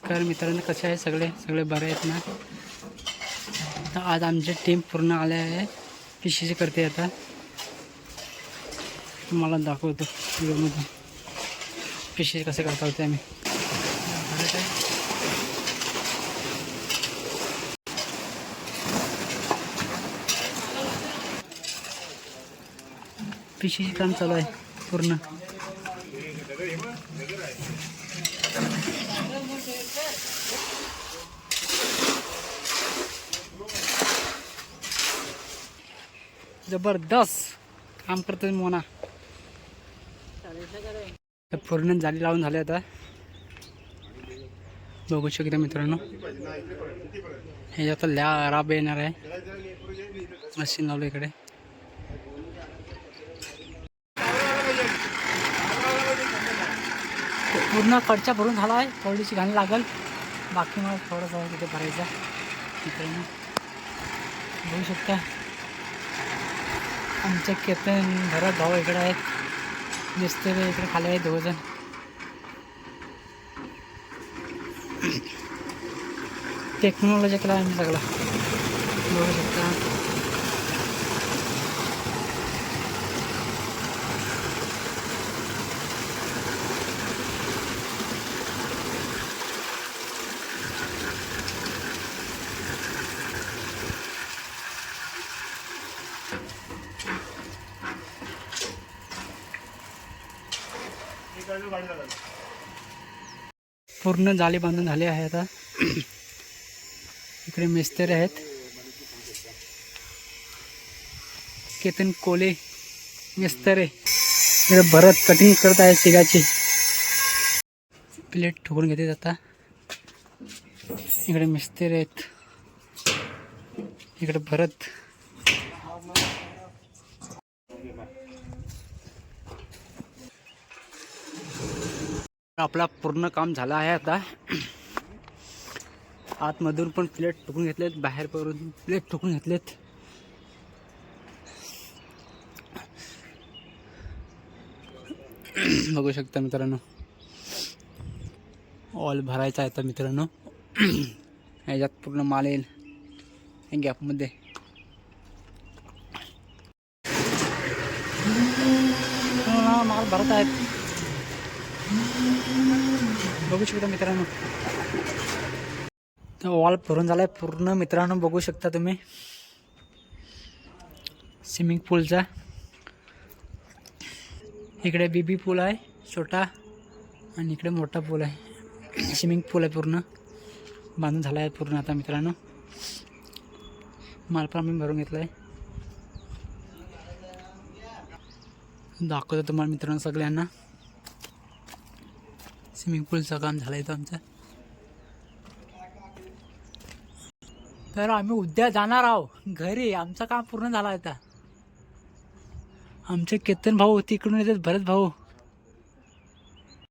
नमस्कार मित्रांनो, कसे आहे सगळे बरे आहेत ना. तर आज आमची टीम पूर्ण आले आहे. पिशीची करते आता तुम्हाला दाखवतो व्हिडिओमध्ये पिशी कसे करता होते आम्ही. पिशीचे काम चालू आहे पूर्ण. जबरदस्त काम करतोय मोना. पूर्ण जाली लावून झाले आता. बघू शकता मित्रांनो, हे आता राब येणार आहे. मशीन लावलं इकडे. पूर्ण कडच्या भरून झाला आहे. थोडीशी घाण लागल, बाकी मग थोडंसं तिथे भरायचं. मित्रांनो बघू शकता आमचे केतन भरत भाऊ इकडे आहेत. मिस्त्री इकडे खाली आहेत 2 जण. टेक्नॉलॉजी केला आम्ही सगळं. बघू शकता पूर्ण जाली बांधून झाली आहे आता. इकडे मिस्त्री आहेत, केतन कोले मिस्त्री. इकडे भरत कटिंग करत आहे शिगाची. प्लेट ठोकून घेते आता. इकडे मिस्त्री आहेत, इकडे भरत. आपला पूर्ण काम झालं आहे आता. आतमधून पण प्लेट ठोकून घेतलेत, बाहेर करून प्लेट ठोकून घेतलेत. बघू शकता मित्रांनो, ऑल भरायचा आहे तर मित्रांनो. ह्याच्यात पूर्ण माल येईल गॅपमध्ये. माल भरत आहेत. बघू शकता मित्रांनो, वॉल भरून झालाय पूर्ण मित्रांनो. बघू शकता तुम्ही स्विमिंग पूलचा. इकडे बीबी पूल आहे छोटा, आणि इकडे मोठा पूल आहे. स्विमिंग पूल आहे पूर्ण बांधून झाला आहे पूर्ण आता मित्रांनो. माल पण आम्ही भरून घेतला आहे. दाखवतो तुम्हाला मित्रांनो सगळ्यांना. स्विमिंग पूलचं काम झालं आहे आमचं. तर आम्ही उद्या जाणार आहोत घरी. आमचं काम पूर्ण झालं आता. आमचे केतन भाऊ तिकडून येतात, भरत भाऊ